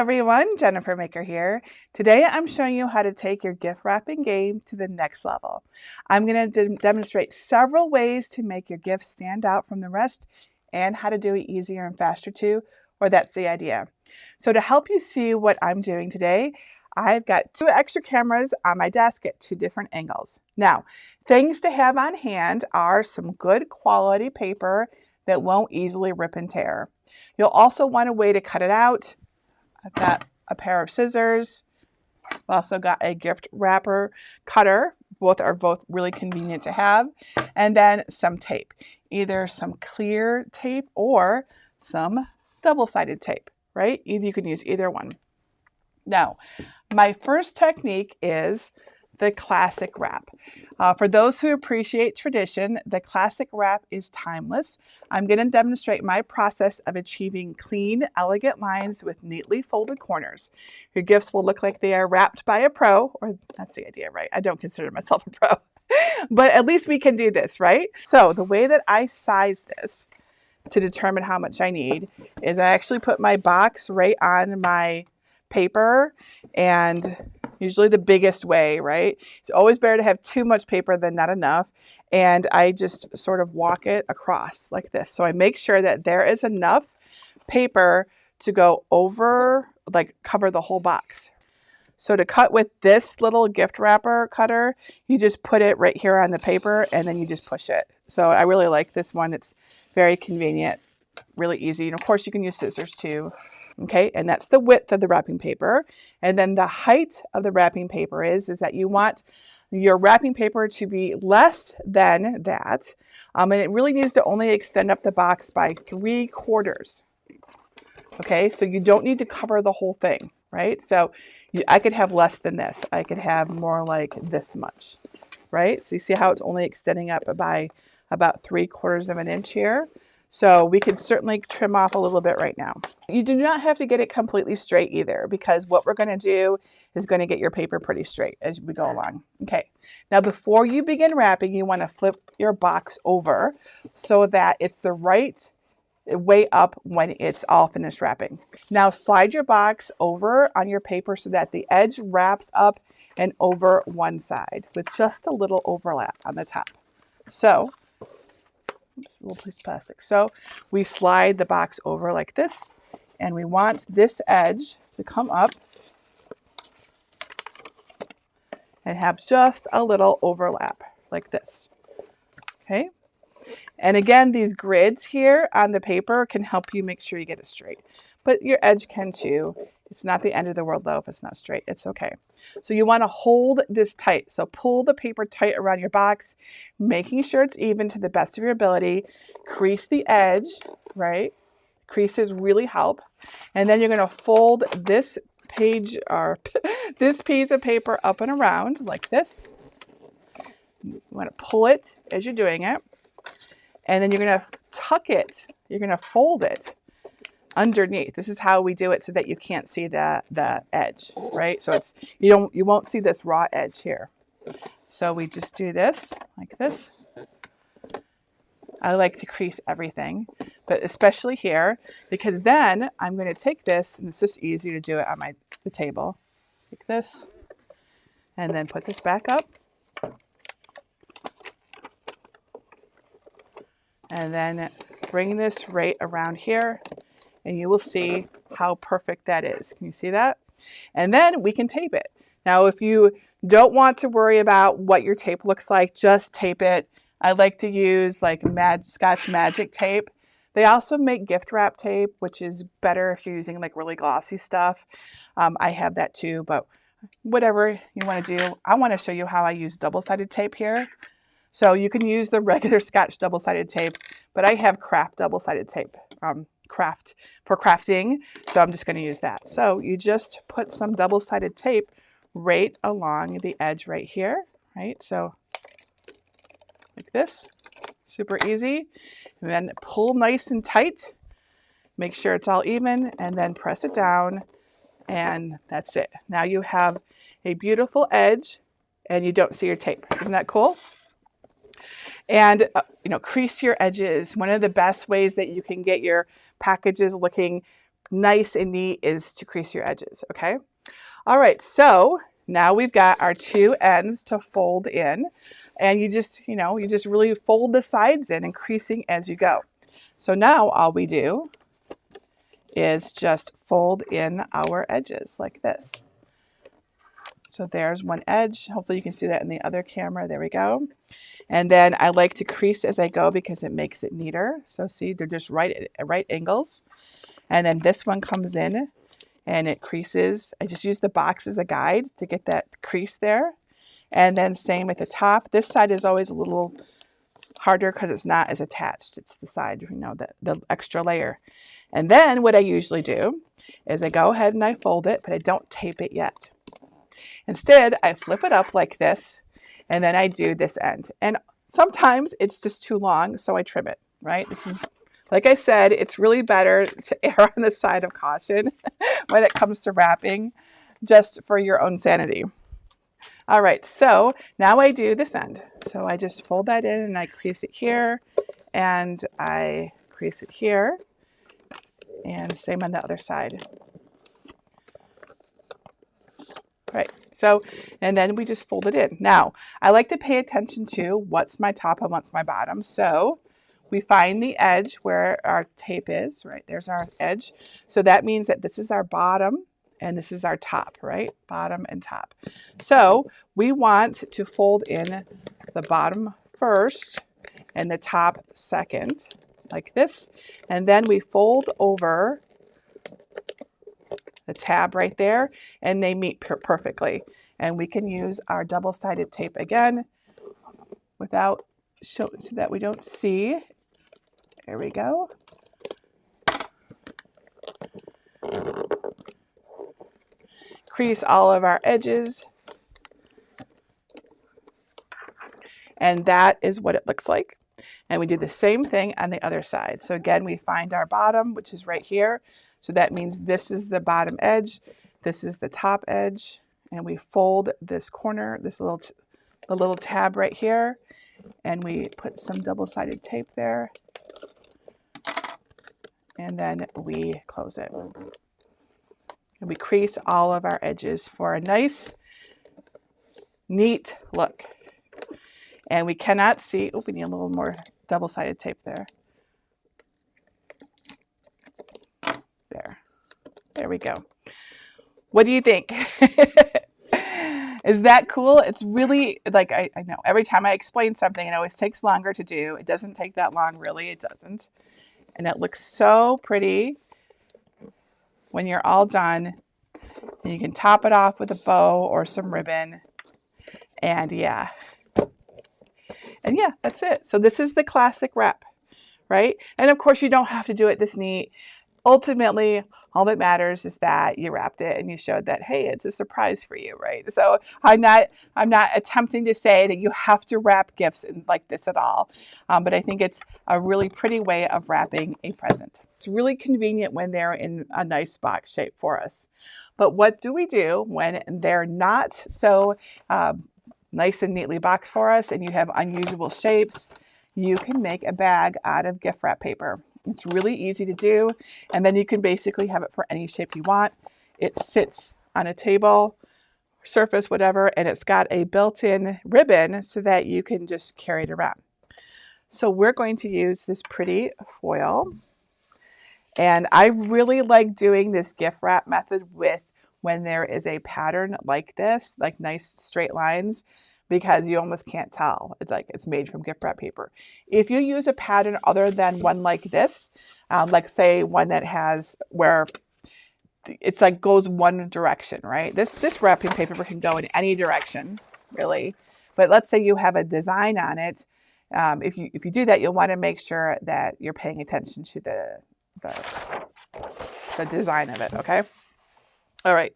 everyone, Jennifer Maker here. Today I'm showing you how to take your gift wrapping game to the next level. I'm going to demonstrate several ways to make your gift stand out from the rest and how to do it easier and faster too, or that's the idea. So to help you see what I'm doing today, I've got 2 extra cameras on my desk at 2 different angles. Now, things to have on hand are some good quality paper that won't easily rip and tear. You'll also want a way to cut it out. I've got a pair of scissors. I've also got a gift wrapper cutter. Both are really convenient to have. And then some tape, either some clear tape or some double-sided tape, right? You can use either one. Now, my first technique is the classic wrap. For those who appreciate tradition, the classic wrap is timeless. I'm going to demonstrate my process of achieving clean, elegant lines with neatly folded corners. Your gifts will look like they are wrapped by a pro, or that's the idea, right? I don't consider myself a pro, but at least we can do this, right? So the way that I size this to determine how much I need is I actually put my box right on my paper, and usually the biggest way, right? It's always better to have too much paper than not enough. And I just sort of walk it across like this. So I make sure that there is enough paper to go over, like cover the whole box. So to cut with this little gift wrapper cutter, you just put it right here on the paper and then you just push it. So I really like this one. It's very convenient, really easy. And of course you can use scissors too. Okay, and that's the width of the wrapping paper. And then the height of the wrapping paper is that you want your wrapping paper to be less than that. And it really needs to only extend up the box by 3/4. Okay, so you don't need to cover the whole thing, right? So I could have less than this. I could have more like this much, right? So you see how it's only extending up by about 3/4 of an inch here. So we can certainly trim off a little bit right now. You do not have to get it completely straight either, because what we're going to do is going to get your paper pretty straight as we go along. Okay, now before you begin wrapping, you want to flip your box over so that it's the right way up when it's all finished wrapping. Now slide your box over on your paper so that the edge wraps up and over one side with just a little overlap on the top. So oops, a little piece of plastic. So we slide the box over like this, and we want this edge to come up and have just a little overlap like this. Okay. And again, these grids here on the paper can help you make sure you get it straight, but your edge can too. It's not the end of the world though if it's not straight. It's okay. So you want to hold this tight. So pull the paper tight around your box, making sure it's even to the best of your ability. Crease the edge, right? Creases really help. And then you're going to fold this page or this piece of paper up and around like this. You want to pull it as you're doing it. And then you're going to tuck it. You're going to fold it underneath. This is how we do it so that you can't see the edge, right? So it's you won't see this raw edge here. So we just do this like this. I like to crease everything, but especially here, because then I'm going to take this, and it's just easier to do it on the table. Take this and then put this back up. And then bring this right around here, and you will see how perfect that is. Can you see that? And then we can tape it. Now, if you don't want to worry about what your tape looks like, just tape it. I like to use like Scotch Magic tape. They also make gift wrap tape, which is better if you're using like really glossy stuff. I have that too, but whatever you want to do. I want to show you how I use double-sided tape here. So you can use the regular Scotch double-sided tape, but I have craft double-sided tape, craft for crafting. So I'm just going to use that. So you just put some double-sided tape right along the edge right here, right? So like this, super easy. And then pull nice and tight. Make sure it's all even, and then press it down, and that's it. Now you have a beautiful edge, and you don't see your tape. Isn't that cool? And, crease your edges. One of the best ways that you can get your packages looking nice and neat is to crease your edges, okay? All right, so now we've got our two ends to fold in, and you just really fold the sides in, increasing as you go. So now all we do is just fold in our edges like this. So there's one edge. Hopefully you can see that in the other camera. There we go. And then I like to crease as I go because it makes it neater. So see, they're just right angles. And then this one comes in and it creases. I just use the box as a guide to get that crease there. And then same at the top. This side is always a little harder because it's not as attached. It's the side, the extra layer. And then what I usually do is I go ahead and I fold it, but I don't tape it yet. Instead, I flip it up like this, and then I do this end. And sometimes it's just too long, so I trim it, right? This is, like I said, it's really better to err on the side of caution when it comes to wrapping, just for your own sanity. All right, so now I do this end. So I just fold that in and I crease it here, and I crease it here, and same on the other side. Right, so, and then we just fold it in. Now, I like to pay attention to what's my top and what's my bottom. So we find the edge where our tape is, right? There's our edge. So that means that this is our bottom and this is our top, right? Bottom and top. So we want to fold in the bottom first and the top second, like this. And then we fold over the tab right there, and they meet perfectly. And we can use our double-sided tape again without so that we don't see. There we go. Crease all of our edges. And that is what it looks like. And we do the same thing on the other side. So again, we find our bottom, which is right here. So that means this is the bottom edge, this is the top edge, and we fold this corner, the little tab right here, and we put some double-sided tape there, and then we close it. And we crease all of our edges for a nice, neat look. And we cannot see, oh, we need a little more double-sided tape there. There we go. What do you think? Is that cool? It's really, like, I know every time I explain something, it always takes longer to do. It doesn't take that long, really. It doesn't. And it looks so pretty when you're all done. And you can top it off with a bow or some ribbon. And yeah. And yeah, that's it. So this is the classic wrap, right? And of course, you don't have to do it this neat. Ultimately, all that matters is that you wrapped it and you showed that, hey, it's a surprise for you, right? So I'm not attempting to say that you have to wrap gifts like this at all, but I think it's a really pretty way of wrapping a present. It's really convenient when they're in a nice box shape for us. But what do we do when they're not so nice and neatly boxed for us and you have unusual shapes? You can make a bag out of gift wrap paper. It's really easy to do, and then you can basically have it for any shape you want. It sits on a table, surface, whatever, and it's got a built-in ribbon so that you can just carry it around. So we're going to use this pretty foil, and I really like doing this gift wrap method when there is a pattern like this, like nice straight lines, because you almost can't tell. It's like it's made from gift wrap paper. If you use a pattern other than one like this, like say one that has where it's like goes one direction, right? This wrapping paper can go in any direction, really. But let's say you have a design on it. If you do that, you'll want to make sure that you're paying attention to the design of it, okay? All right.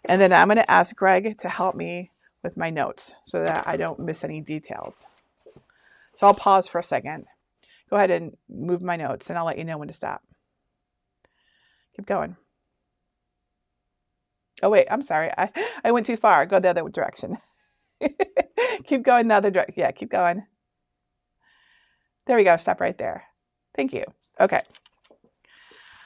And then I'm going to ask Greg to help me with my notes so that I don't miss any details. So I'll pause for a second. Go ahead and move my notes and I'll let you know when to stop. Keep going. Oh wait, I'm sorry. I went too far. Go the other direction. Keep going the other direction. Yeah, keep going. There we go. Stop right there. Thank you. Okay.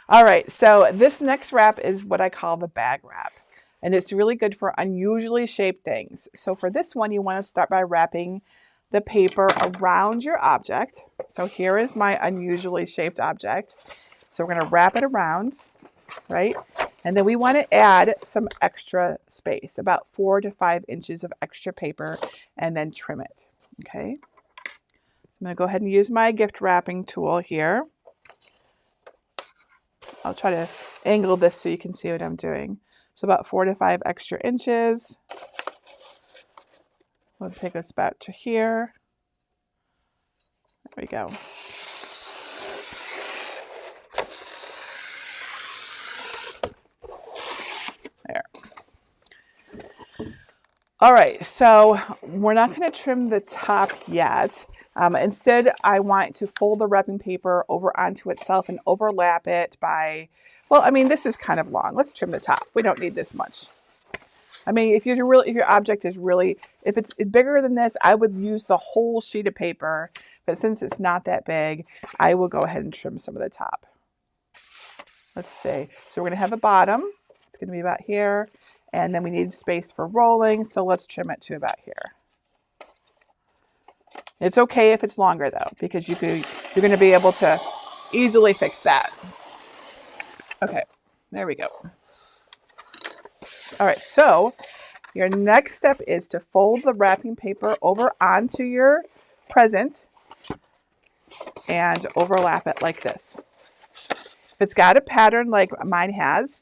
All right, so this next wrap is what I call the bag wrap. And it's really good for unusually shaped things. So for this one, you want to start by wrapping the paper around your object. So here is my unusually shaped object. So we're going to wrap it around, right? And then we want to add some extra space, about 4 to 5 inches of extra paper, and then trim it, okay? So I'm going to go ahead and use my gift wrapping tool here. I'll try to angle this so you can see what I'm doing. So about 4 to 5 extra inches. We'll take us back to here. There we go. There. All right, so we're not going to trim the top yet. Instead, I want to fold the wrapping paper over onto itself and overlap it by, well, I mean, this is kind of long. Let's trim the top. We don't need this much. I mean, if your object is really, if it's bigger than this, I would use the whole sheet of paper. But since it's not that big, I will go ahead and trim some of the top. Let's see. So we're going to have a bottom. It's going to be about here. And then we need space for rolling. So let's trim it to about here. It's okay if it's longer though, because you're going to be able to easily fix that. Okay, there we go. All right, so your next step is to fold the wrapping paper over onto your present and overlap it like this. If it's got a pattern like mine has,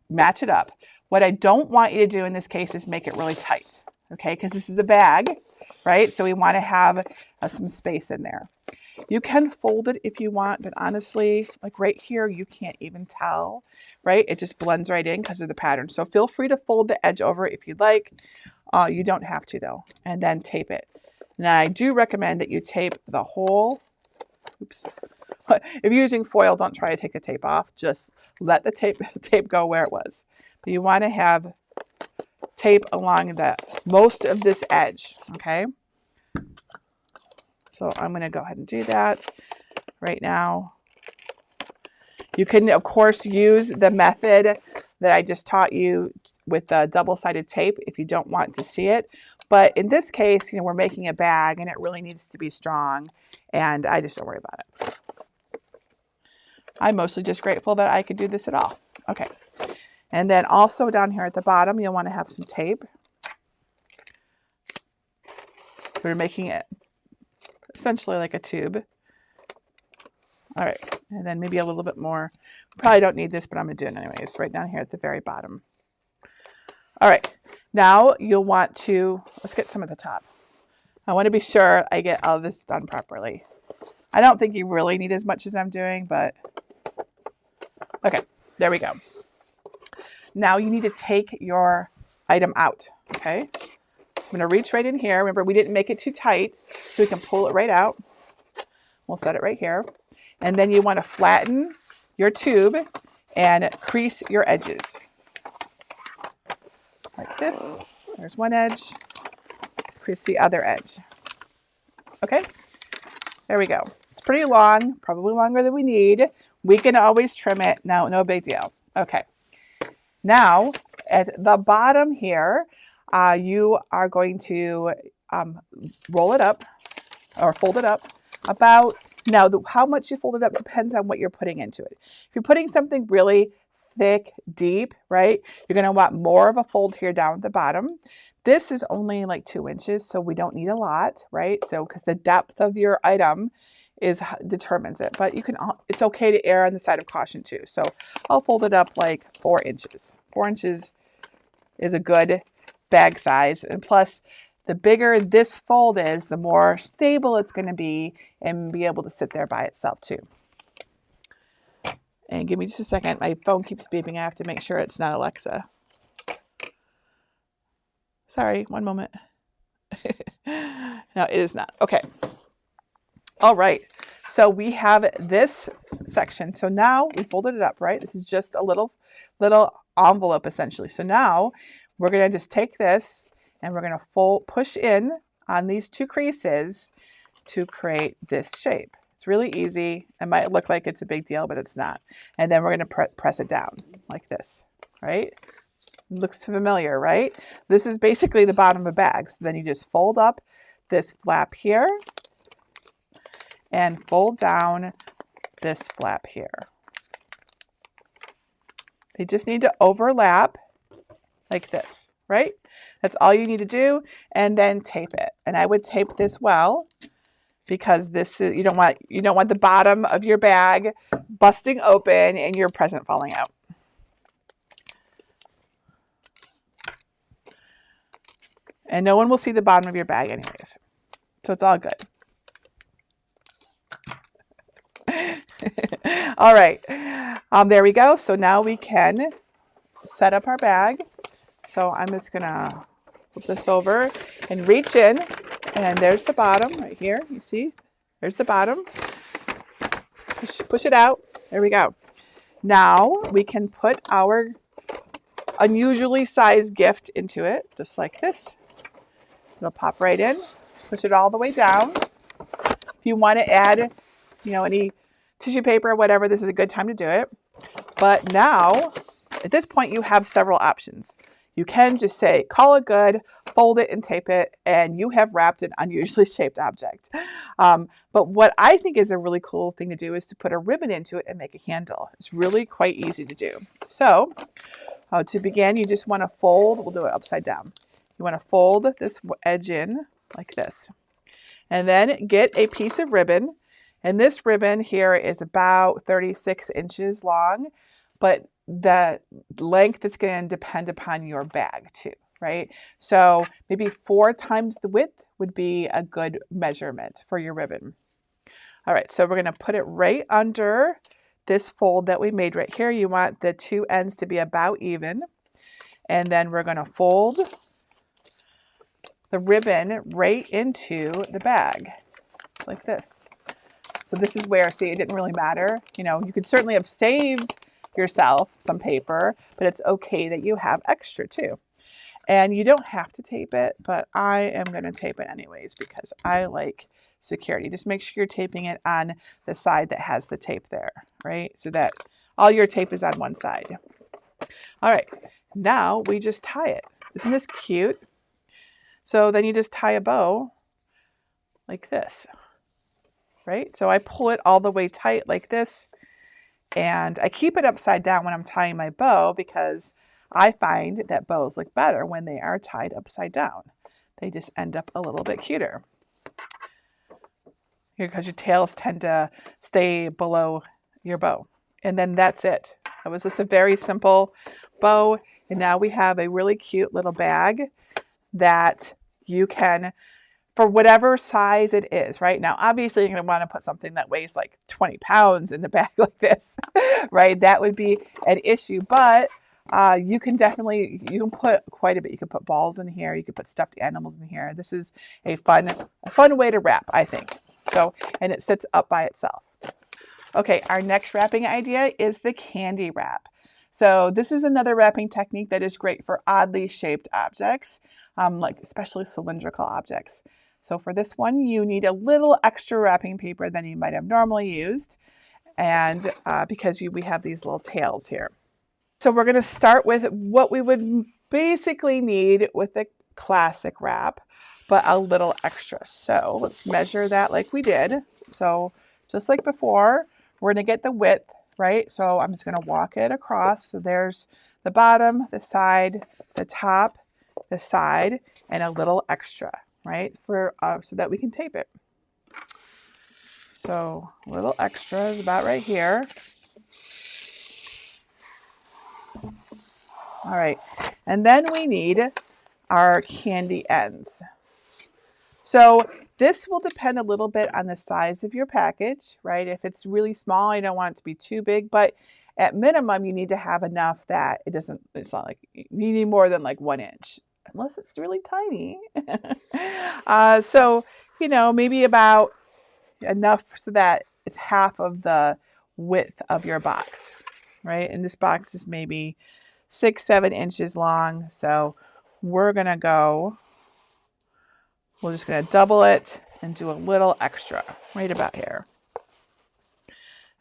match it up. What I don't want you to do in this case is make it really tight, okay? Because this is the bag, right? So we want to have some space in there. You can fold it if you want, but honestly, like right here, you can't even tell, right? It just blends right in because of the pattern. So feel free to fold the edge over if you'd like. You don't have to though. And then tape it. Now I do recommend that you tape the whole, oops. If you're using foil, don't try to take the tape off. Just let the tape go where it was. But you want to have tape along most of this edge, okay? So I'm going to go ahead and do that right now. You can, of course, use the method that I just taught you with the double-sided tape if you don't want to see it. But in this case, we're making a bag and it really needs to be strong, and I just don't worry about it. I'm mostly just grateful that I could do this at all. Okay. And then also down here at the bottom, you'll want to have some tape. We're making it essentially like a tube. All right, and then maybe a little bit more. Probably don't need this, but I'm going to do it anyways, right down here at the very bottom. All right, now you'll want to, let's get some at the top. I want to be sure I get all of this done properly. I don't think you really need as much as I'm doing, but okay, there we go. Now you need to take your item out, okay? So I'm going to reach right in here. Remember, we didn't make it too tight, so we can pull it right out. We'll set it right here. And then you want to flatten your tube and crease your edges. Like this. There's one edge. Crease the other edge. Okay? There we go. It's pretty long, probably longer than we need. We can always trim it. No big deal. Okay. Now, at the bottom here, you are going to roll it up or fold it up about, now how much you fold it up depends on what you're putting into it. If you're putting something really thick, deep, right, you're going to want more of a fold here down at the bottom. This is only like 2 inches, so we don't need a lot, right? So because the depth of your item determines it, but you can, it's okay to err on the side of caution too. So I'll fold it up like 4 inches. 4 inches is a good bag size, and plus the bigger this fold is, the more stable it's going to be and be able to sit there by itself too. And give me just a second. My phone keeps beeping. I have to make sure it's not Alexa. Sorry, one moment. No, it is not. Okay. All right. So we have this section. So now we folded it up, right? This is just a little envelope essentially. So now we're going to just take this and we're going to push in on these 2 creases to create this shape. It's really easy. It might look like it's a big deal, but it's not. And then we're going to press it down like this, right? It looks familiar, right? This is basically the bottom of a bag. So then you just fold up this flap here and fold down this flap here. They just need to overlap like this, right? That's all you need to do, and then tape it. And I would tape this well, because this is, you don't want the bottom of your bag busting open and your present falling out. And no one will see the bottom of your bag anyways. So it's all good. All right. There we go. So now we can set up our bag. So I'm just going to flip this over and reach in. And there's the bottom right here. You see? There's the bottom. Push it out. There we go. Now we can put our unusually sized gift into it, just like this. It'll pop right in. Push it all the way down. If you want to add, any tissue paper or whatever, this is a good time to do it. But now, at this point, you have several options. You can just say, call it good, fold it and tape it, and you have wrapped an unusually shaped object. But what I think is a really cool thing to do is to put a ribbon into it and make a handle. It's really quite easy to do. So to begin, you just want to fold, we'll do it upside down. You want to fold this edge in like this. And then get a piece of ribbon. And this ribbon here is about 36 inches long, but the length is going to depend upon your bag too, right? So maybe 4 times the width would be a good measurement for your ribbon. All right, so we're going to put it right under this fold that we made right here. You want the 2 ends to be about even. And then we're going to fold the ribbon right into the bag like this. So this is where, see, it didn't really matter. You could certainly have saved yourself some paper, but it's okay that you have extra too. And you don't have to tape it, but I am going to tape it anyways because I like security. Just make sure you're taping it on the side that has the tape there, right? So that all your tape is on one side. All right, now we just tie it. Isn't this cute? So then you just tie a bow like this, right? So I pull it all the way tight like this, and I keep it upside down when I'm tying my bow because I find that bows look better when they are tied upside down. They just end up a little bit cuter. Here, because your tails tend to stay below your bow. And then that's it. That was just a very simple bow. And now we have a really cute little bag that you can, for whatever size it is, right? Now, obviously, you're going to want to put something that weighs like 20 pounds in the bag like this, right? That would be an issue, but you can put quite a bit. You can put balls in here. You can put stuffed animals in here. This is a fun way to wrap, I think. So, and it sits up by itself. Okay, our next wrapping idea is the candy wrap. So this is another wrapping technique that is great for oddly shaped objects, like especially cylindrical objects. So for this one, you need a little extra wrapping paper than you might have normally used, and because we have these little tails here. So we're going to start with what we would basically need with the classic wrap, but a little extra. So let's measure that like we did. So just like before, we're going to get the width, right? So I'm just going to walk it across. So there's the bottom, the side, the top, the side, and a little extra, right? For so that we can tape it. So a little extra is about right here. All right, and then we need our candy ends. So this will depend a little bit on the size of your package, right? If it's really small, you don't want it to be too big, but at minimum, you need to have enough that it's not like you need more than like 1 inch, unless it's really tiny. So, maybe about enough so that it's half of the width of your box, right? And this box is maybe 6-7 inches long. So we're just going to double it and do a little extra right about here.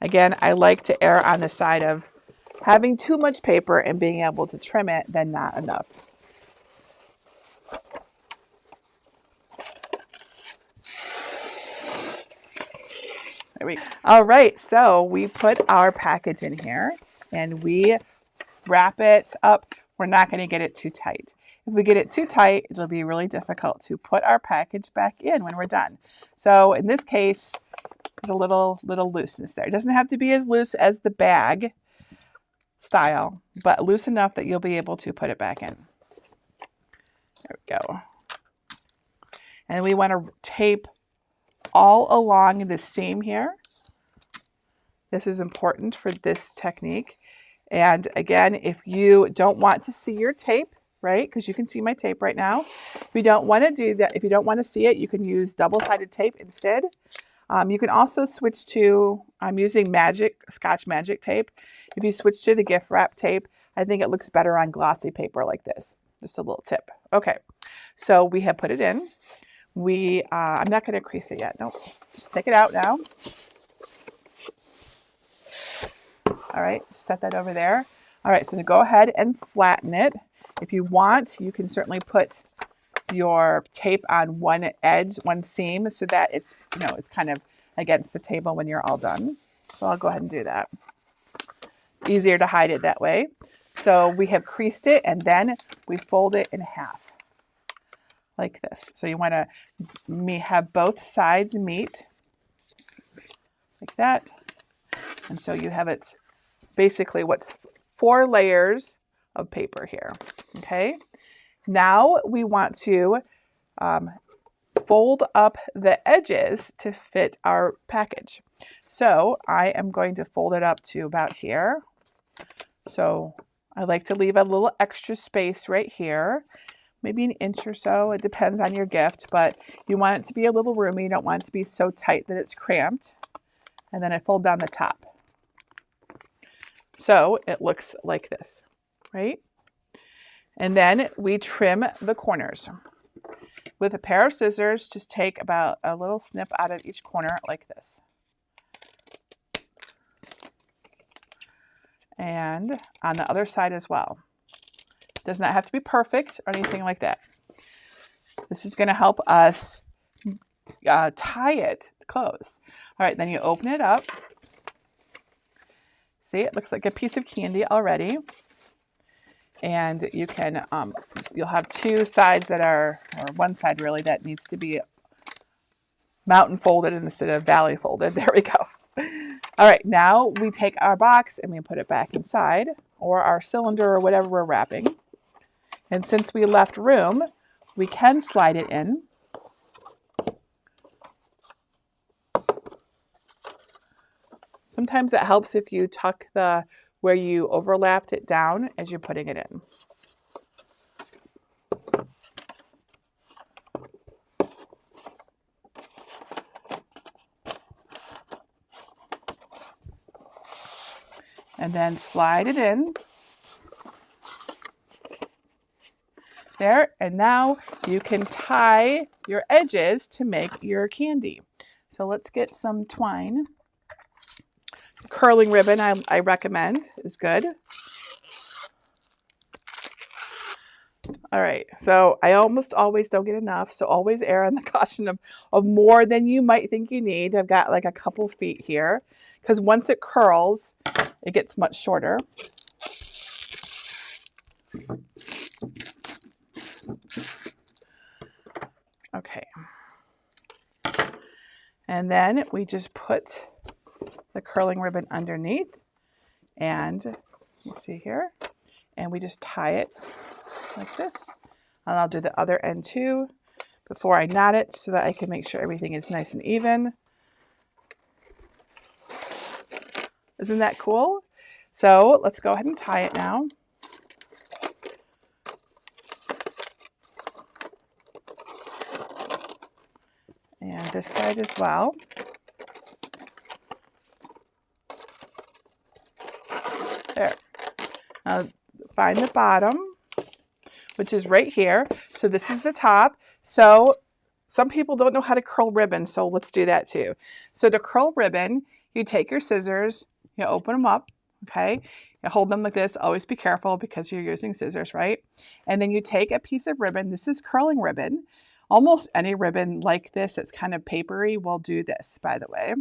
Again, I like to err on the side of having too much paper and being able to trim it than not enough. There we go. All right, so we put our package in here and we wrap it up. We're not going to get it too tight. If we get it too tight, it'll be really difficult to put our package back in when we're done. So in this case, there's a little looseness there. It doesn't have to be as loose as the bag style, but loose enough that you'll be able to put it back in. There we go. And we want to tape all along the seam here. This is important for this technique. And again, if you don't want to see your tape, right, because you can see my tape right now. If you don't want to do that, if you don't want to see it, you can use double-sided tape instead. You can also switch to, I'm using Scotch Magic tape. If you switch to the gift wrap tape, I think it looks better on glossy paper like this. Just a little tip. Okay, so we have put it in. I'm not going to crease it yet. Nope. Take it out now. All right, set that over there. All right, so to go ahead and flatten it. If you want, you can certainly put your tape on one edge, one seam, so that it's, it's kind of against the table when you're all done. So I'll go ahead and do that. Easier to hide it that way. So we have creased it and then we fold it in half like this. So you want to have both sides meet like that. And so you have it basically what's 4 layers of paper here. Okay. Now we want to fold up the edges to fit our package. So I am going to fold it up to about here. So I like to leave a little extra space right here, maybe an inch or so. It depends on your gift, but you want it to be a little roomy. You don't want it to be so tight that it's cramped. And then I fold down the top. So it looks like this, right? And then we trim the corners. With a pair of scissors, just take about a little snip out of each corner like this. And on the other side as well. It does not have to be perfect or anything like that. This is going to help us tie it closed. All right, then you open it up. See, it looks like a piece of candy already. And you can, you'll have 2 sides that are, or one side really, that needs to be mountain folded instead of valley folded. There we go. All right, now we take our box and we put it back inside, or our cylinder or whatever we're wrapping. And since we left room, we can slide it in. Sometimes it helps if you tuck where you overlapped it down as you're putting it in. And then slide it in. There, and now you can tie your edges to make your candy. So let's get some twine. Curling ribbon, I recommend, is good. All right, so I almost always don't get enough, so always err on the caution of more than you might think you need. I've got like a couple feet here, because once it curls, it gets much shorter. Okay. And then we just put the curling ribbon underneath, and you see here, and we just tie it like this. And I'll do the other end too before I knot it so that I can make sure everything is nice and even. Isn't that cool? So let's go ahead and tie it now. And this side as well. There. Now find the bottom, which is right here. So this is the top. So some people don't know how to curl ribbon, so let's do that too. So to curl ribbon, you take your scissors, you open them up, okay? You hold them like this. Always be careful because you're using scissors, right? And then you take a piece of ribbon. This is curling ribbon. Almost any ribbon like this that's kind of papery will do this, by the way.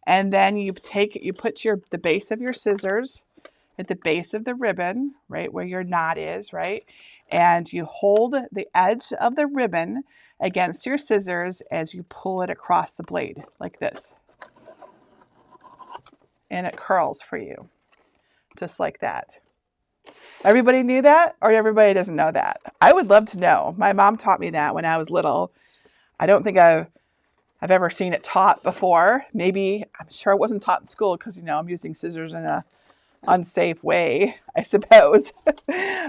And then you put the base of your scissors at the base of the ribbon, right where your knot is, right? And you hold the edge of the ribbon against your scissors as you pull it across the blade like this. And it curls for you, just like that. Everybody knew that, or everybody doesn't know that? I would love to know. My mom taught me that when I was little. I don't think I've ever seen it taught before. Maybe, I'm sure it wasn't taught in school because, you know, I'm using scissors in a unsafe way, I suppose.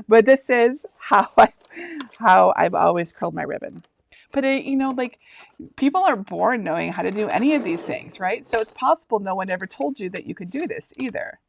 But this is how I've always curled my ribbon. But you know, like, people aren't born knowing how to do any of these things, right? So it's possible no one ever told you that you could do this either.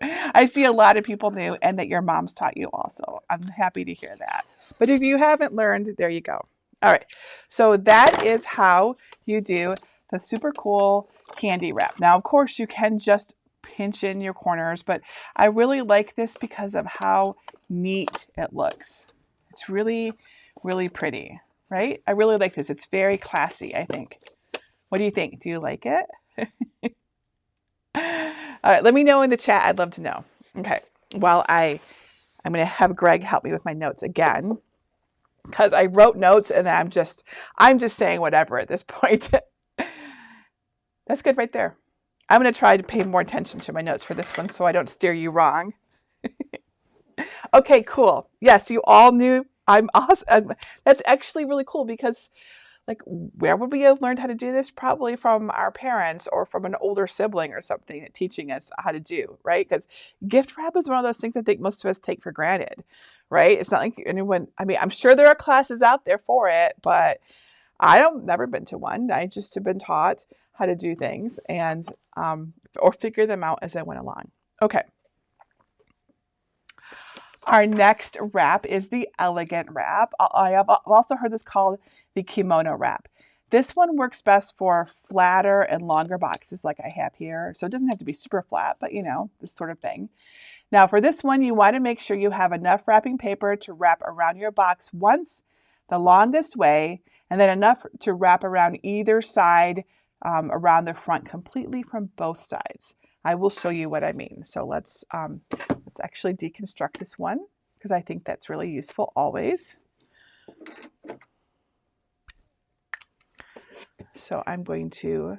I see a lot of people knew, and that your moms taught you also. I'm happy to hear that. But if you haven't learned, there you go. All right, so that is how you do the super cool candy wrap. Now, of course, you can just pinch in your corners, but I really like this because of how neat it looks. It's really, really pretty, right? I really like this. It's very classy, I think. What do you think? Do you like it? All right, let me know in the chat. I'd love to know. Okay, well, I'm going to have Greg help me with my notes again, because I wrote notes and then I'm just saying whatever at this point. That's good right there. I'm going to try to pay more attention to my notes for this one so I don't steer you wrong. Okay, cool. Yes, you all knew I'm awesome. That's actually really cool because, like, where would we have learned how to do this? Probably from our parents or from an older sibling or something teaching us how to do, right? Because gift wrap is one of those things I think most of us take for granted, right? It's not like anyone, I mean, I'm sure there are classes out there for it, but I've never been to one. I just have been taught how to do things and or figure them out as I went along. Okay. Our next wrap is the elegant wrap. I've also heard this called the kimono wrap. This one works best for flatter and longer boxes like I have here. So it doesn't have to be super flat, but you know, this sort of thing. Now for this one, you want to make sure you have enough wrapping paper to wrap around your box once, the longest way, and then enough to wrap around either side, around the front completely from both sides. I will show you what I mean. So let's actually deconstruct this one because I think that's really useful always. So I'm going to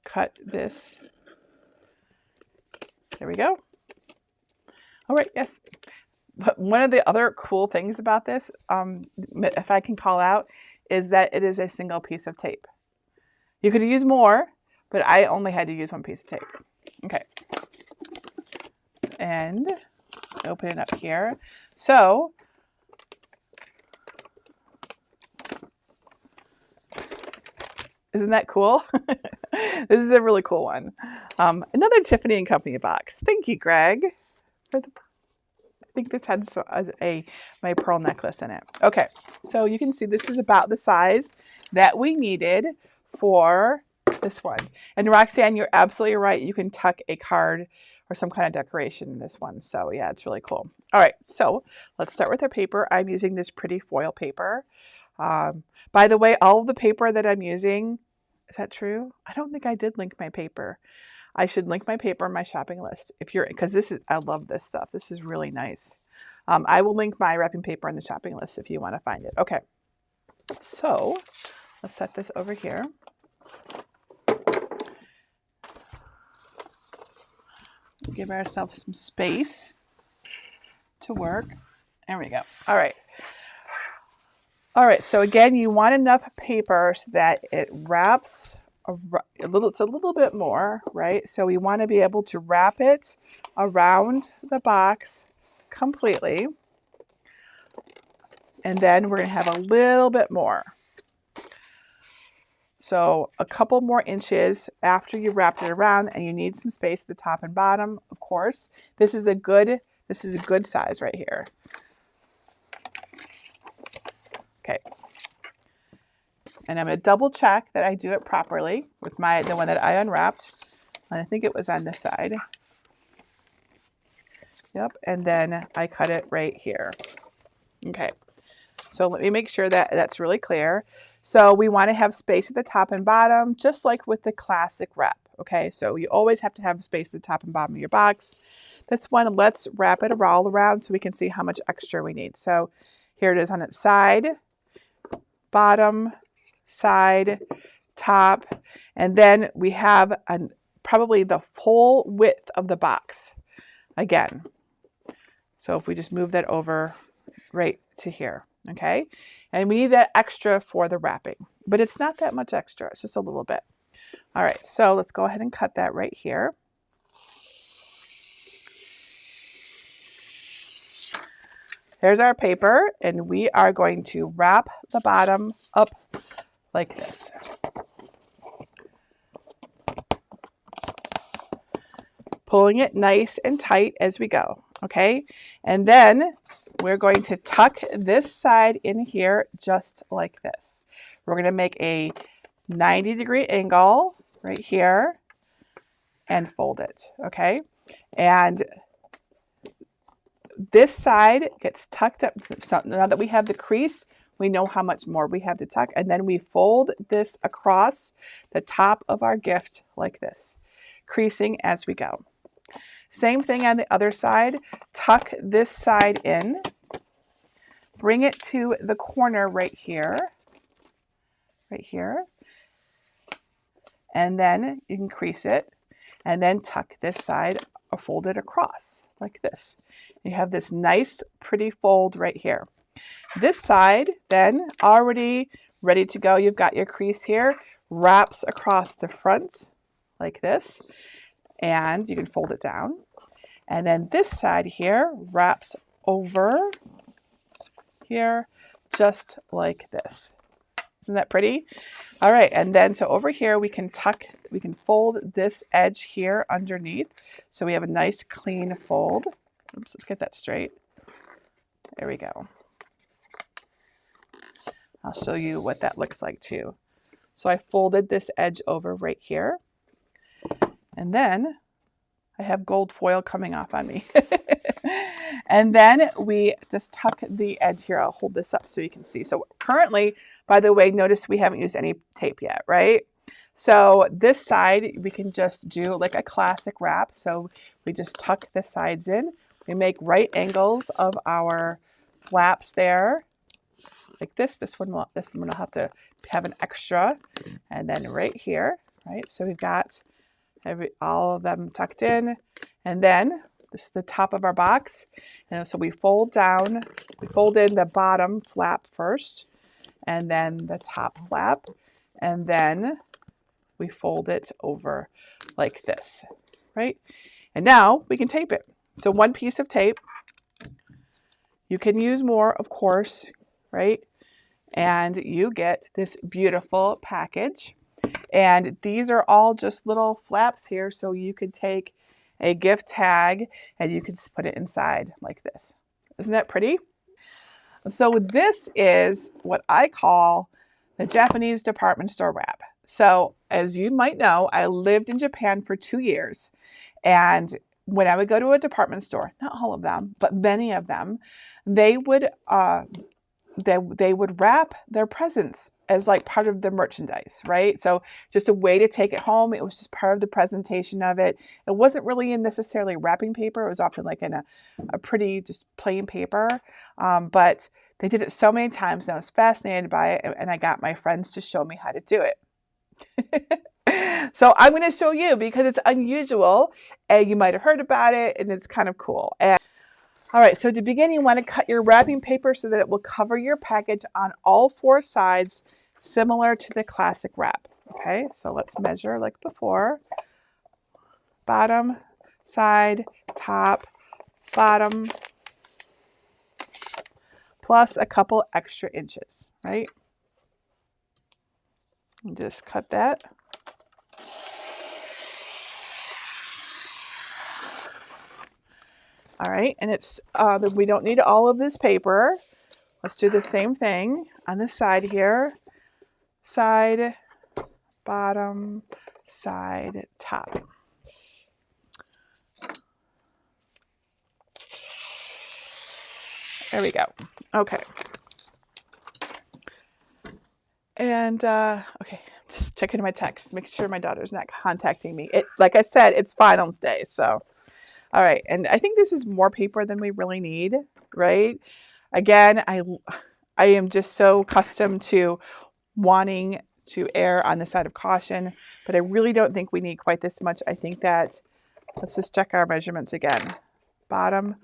cut this. There we go. All right, yes. But one of the other cool things about this, if I can call out, is that it is a single piece of tape. You could use more, but I only had to use one piece of tape. Okay. And open it up here. So isn't that cool? This is a really cool one. Another Tiffany & Company box. Thank you, Greg, for the. I think this had my pearl necklace in it. Okay, so you can see this is about the size that we needed for this one. And Roxanne, you're absolutely right. You can tuck a card or some kind of decoration in this one. So yeah, it's really cool. All right, so let's start with our paper. I'm using this pretty foil paper. By the way, all of the paper that I'm using, is that true? I don't think I did link my paper. I should link my paper in my shopping list because this is, I love this stuff. This is really nice. I will link my wrapping paper in the shopping list if you want to find it. Okay, so let's set this over here. Give ourselves some space to work. There we go. All right. All right, so again, you want enough paper so that it wraps it's a little bit more, right? So we want to be able to wrap it around the box completely. And then we're going to have a little bit more. So a couple more inches after you've wrapped it around, and you need some space at the top and bottom, of course. This is a good size right here. Okay. And I'm going to double check that I do it properly with the one that I unwrapped. And I think it was on this side. Yep, and then I cut it right here. Okay, so let me make sure that that's really clear. So we want to have space at the top and bottom, just like with the classic wrap. Okay, so you always have to have space at the top and bottom of your box. This one, let's wrap it all around so we can see how much extra we need. So here it is on its side, bottom, side, top, and then we have probably the full width of the box again. So if we just move that over right to here, okay? And we need that extra for the wrapping, but it's not that much extra, it's just a little bit. All right, so let's go ahead and cut that right here. Here's our paper, and we are going to wrap the bottom up like this. Pulling it nice and tight as we go, okay? And then we're going to tuck this side in here just like this. We're going to make a 90-degree angle right here and fold it, okay? And this side gets tucked up. So now that we have the crease, we know how much more we have to tuck. And then we fold this across the top of our gift like this, creasing as we go. Same thing on the other side. Tuck this side in. Bring it to the corner right here. And then you can crease it. And then tuck this side or fold it across like this. You have this nice, pretty fold right here. This side, then, already ready to go. You've got your crease here. Wraps across the front like this. And you can fold it down. And then this side here wraps over here just like this. Isn't that pretty? All right, and then so over here we can fold this edge here underneath. So we have a nice clean fold. Oops, let's get that straight. There we go. I'll show you what that looks like too. So I folded this edge over right here. And then I have gold foil coming off on me. And then we just tuck the edge here. I'll hold this up so you can see. So currently, by the way, notice we haven't used any tape yet, right? So this side, we can just do like a classic wrap. So we just tuck the sides in. We make right angles of our flaps there, like this. This one will have to have an extra. And then right here, right? So we've got all of them tucked in, and then this is the top of our box. And so we fold down, we fold in the bottom flap first, and then the top flap, and then we fold it over like this, right? And now we can tape it. So one piece of tape. You can use more, of course, right? And you get this beautiful package. And these are all just little flaps here, so you could take a gift tag and you can put it inside like this. Isn't that pretty? So this is what I call the Japanese department store wrap. So as you might know, I lived in Japan for 2 years. And when I would go to a department store, not all of them, but many of them, they would wrap their presents as like part of the merchandise, right? So just a way to take it home. It was just part of the presentation of it. It wasn't really in necessarily wrapping paper. It was often like in a pretty just plain paper. But they did it so many times and I was fascinated by it. And I got my friends to show me how to do it. So I'm going to show you because it's unusual and you might have heard about it and it's kind of cool. All right, so to begin, you want to cut your wrapping paper so that it will cover your package on all 4 sides, similar to the classic wrap. Okay, so let's measure like before. Bottom, side, top, bottom, plus a couple extra inches, right? And just cut that. All right, and it's we don't need all of this paper. Let's do the same thing on the side here. side, bottom, side, top. There we go. Okay. And okay, just checking my text, make sure my daughter's not contacting me. Like I said, it's finals day, so all right. And I think this is more paper than we really need, right? Again, I am just so accustomed to wanting to err on the side of caution, but I really don't think we need quite this much. I think that, let's just check our measurements again. Bottom,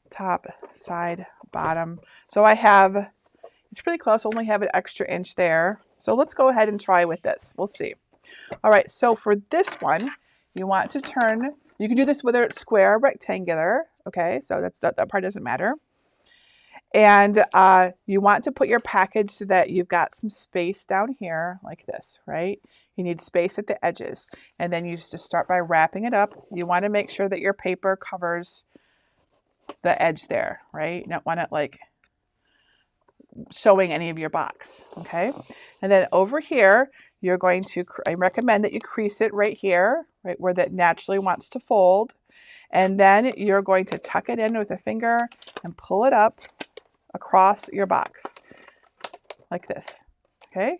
top, side, bottom. So I have, it's pretty close, only have an extra inch there. So let's go ahead and try with this. We'll see. All right, so for this one, you want to turn, you can do this whether it's square or rectangular, okay? So that part doesn't matter. And you want to put your package so that you've got some space down here like this, right? You need space at the edges. And then you just start by wrapping it up. You want to make sure that your paper covers the edge there, right? You don't want it like showing any of your box, okay? And then over here, you're going to, I recommend that you crease it right here, right where that naturally wants to fold. And then you're going to tuck it in with a finger and pull it up across your box like this, okay?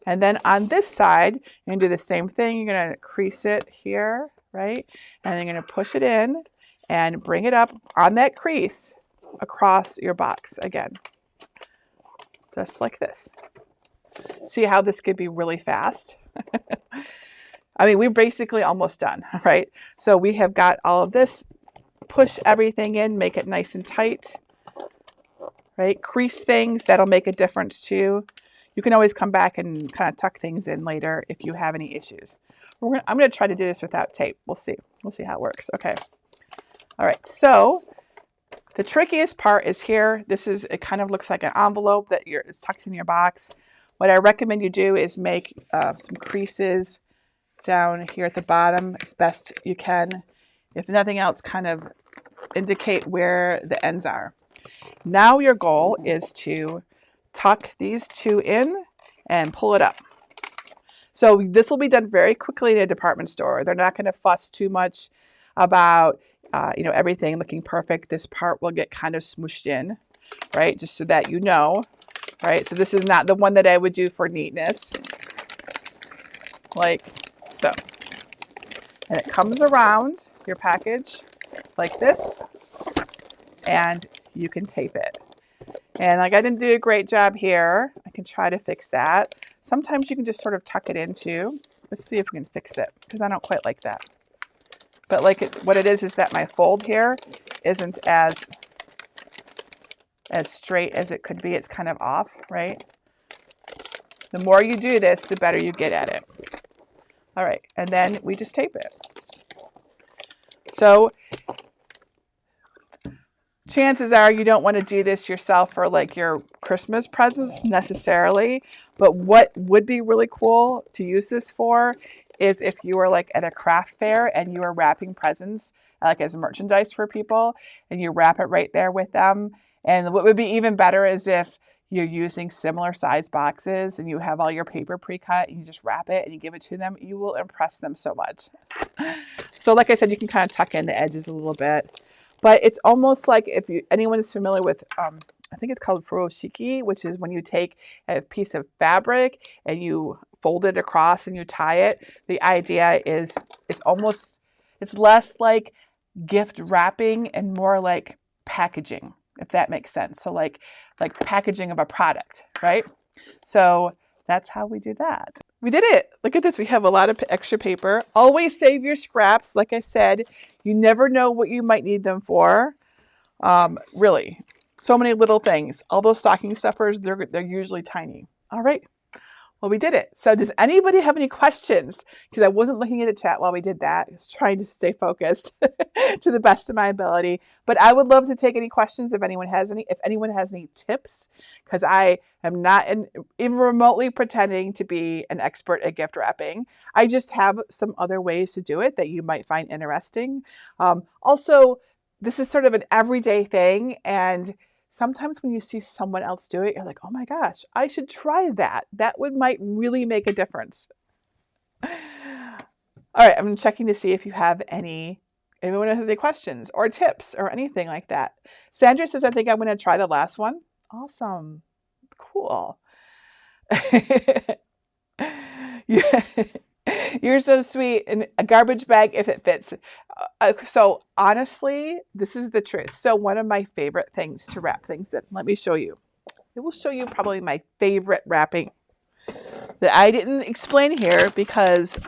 And then on this side, you're gonna do the same thing. You're gonna crease it here, right? And then you're gonna push it in and bring it up on that crease across your box again, just like this. See how this could be really fast? I mean, we're basically almost done, right? So we have got all of this, push everything in, make it nice and tight, right? Crease things, that'll make a difference too. You can always come back and kind of tuck things in later if you have any issues. I'm gonna try to do this without tape. We'll see how it works. Okay. All right, so the trickiest part is here. It kind of looks like an envelope that it's tucked in your box. What I recommend you do is make some creases down here at the bottom as best you can. If nothing else, kind of indicate where the ends are. Now your goal is to tuck these two in and pull it up. So this will be done very quickly in a department store. They're not going to fuss too much about everything looking perfect. This part will get kind of smooshed in, right? Just so that you know, right? So this is not the one that I would do for neatness, like so. And it comes around your package like this, and you can tape it. And like I didn't do a great job here. I can try to fix that. Sometimes you can just sort of tuck it into. Let's see if we can fix it, because I don't quite like that. But what it is that my fold here isn't as straight as it could be. It's kind of off, right? The more you do this, the better you get at it. All right, and then we just tape it. So chances are you don't want to do this yourself for like your Christmas presents necessarily, but what would be really cool to use this for is if you were like at a craft fair and you were wrapping presents like as merchandise for people, and you wrap it right there with them. And what would be even better is if you're using similar size boxes and you have all your paper pre-cut and you just wrap it and you give it to them. You will impress them so much. So like I said, you can kind of tuck in the edges a little bit, but it's almost like if anyone is familiar with, I think it's called furoshiki, which is when you take a piece of fabric and you fold it across and you tie it. The idea is it's less like gift wrapping and more like packaging, if that makes sense. So like packaging of a product, right? So that's how we do that. We did it. Look at this. We have a lot of extra paper. Always save your scraps. Like I said, you never know what you might need them for. Really, so many little things. All those stocking stuffers, they're usually tiny. All right. Well, we did it. So does anybody have any questions? Because I wasn't looking at the chat while we did that. I was trying to stay focused to the best of my ability. But I would love to take any questions if anyone has any. If anyone has any tips, because I am not even remotely pretending to be an expert at gift wrapping. I just have some other ways to do it that you might find interesting. Also, this is sort of an everyday thing, and sometimes when you see someone else do it, you're like, oh my gosh, I should try that. That might really make a difference. All right, I'm checking to see if you have anyone has any questions or tips or anything like that. Sandra says, I think I'm going to try the last one. Awesome. Cool. Yeah. You're so sweet. And a garbage bag if it fits. So honestly, this is the truth. So one of my favorite things to wrap things in, let me show you. It will show you probably my favorite wrapping that I didn't explain here because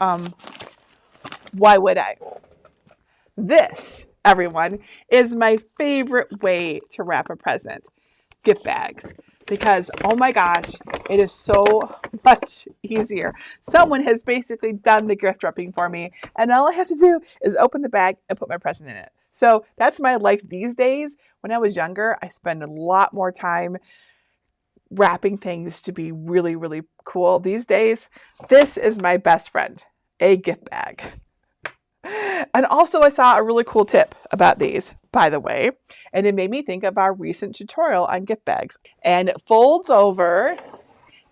why would I? This, everyone, is my favorite way to wrap a present. Gift bags. Because, oh my gosh, it is so much easier. Someone has basically done the gift wrapping for me, and all I have to do is open the bag and put my present in it. So that's my life these days. When I was younger, I spent a lot more time wrapping things to be really, really cool. These days, this is my best friend, a gift bag. And also I saw a really cool tip about these, by the way, and it made me think of our recent tutorial on gift bags. And it folds over, and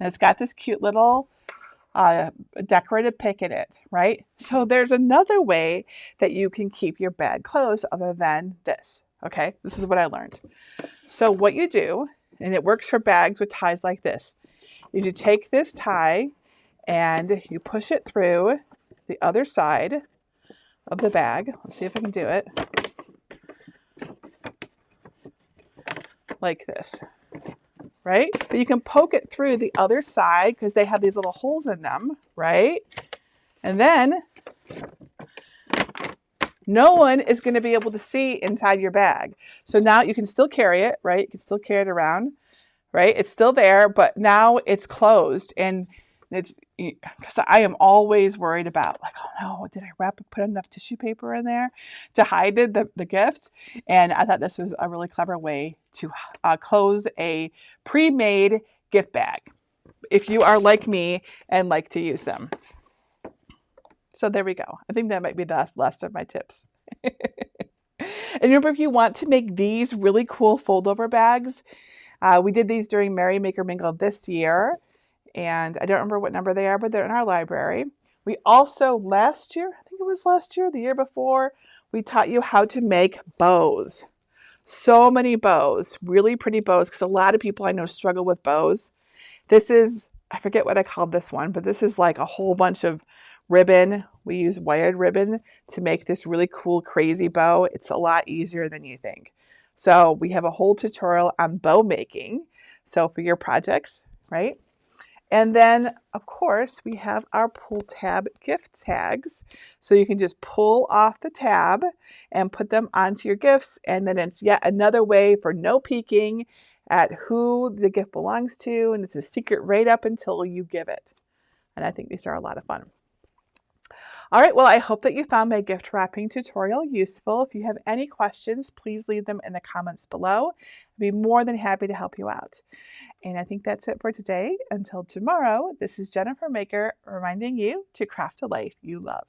it's got this cute little decorated pick in it, right? So there's another way that you can keep your bag closed other than this, okay? This is what I learned. So what you do, and it works for bags with ties like this, is you take this tie and you push it through the other side of the bag. Let's see if I can do it. Like this, right? But you can poke it through the other side because they have these little holes in them, right? And then no one is going to be able to see inside your bag. So now you can still carry it, right? You can still carry it around, right? It's still there, but now it's closed. And it's because I am always worried about like, oh no, did I put enough tissue paper in there to hide the gift? And I thought this was a really clever way to close a pre-made gift bag if you are like me and like to use them. So there we go. I think that might be the last of my tips. And remember, if you want to make these really cool fold-over bags, we did these during Merry Maker Mingle this year. And I don't remember what number they are, but they're in our library. We also last year, I think it was last year, the year before, we taught you how to make bows. So many bows, really pretty bows, because a lot of people I know struggle with bows. This is, I forget what I called this one, but this is like a whole bunch of ribbon. We use wired ribbon to make this really cool, crazy bow. It's a lot easier than you think. So we have a whole tutorial on bow making. So for your projects, right? And then, of course, we have our pull tab gift tags. So you can just pull off the tab and put them onto your gifts. And then it's yet another way for no peeking at who the gift belongs to. And it's a secret right up until you give it. And I think these are a lot of fun. All right, well, I hope that you found my gift wrapping tutorial useful. If you have any questions, please leave them in the comments below. I'd be more than happy to help you out. And I think that's it for today. Until tomorrow, this is Jennifer Maker reminding you to craft a life you love.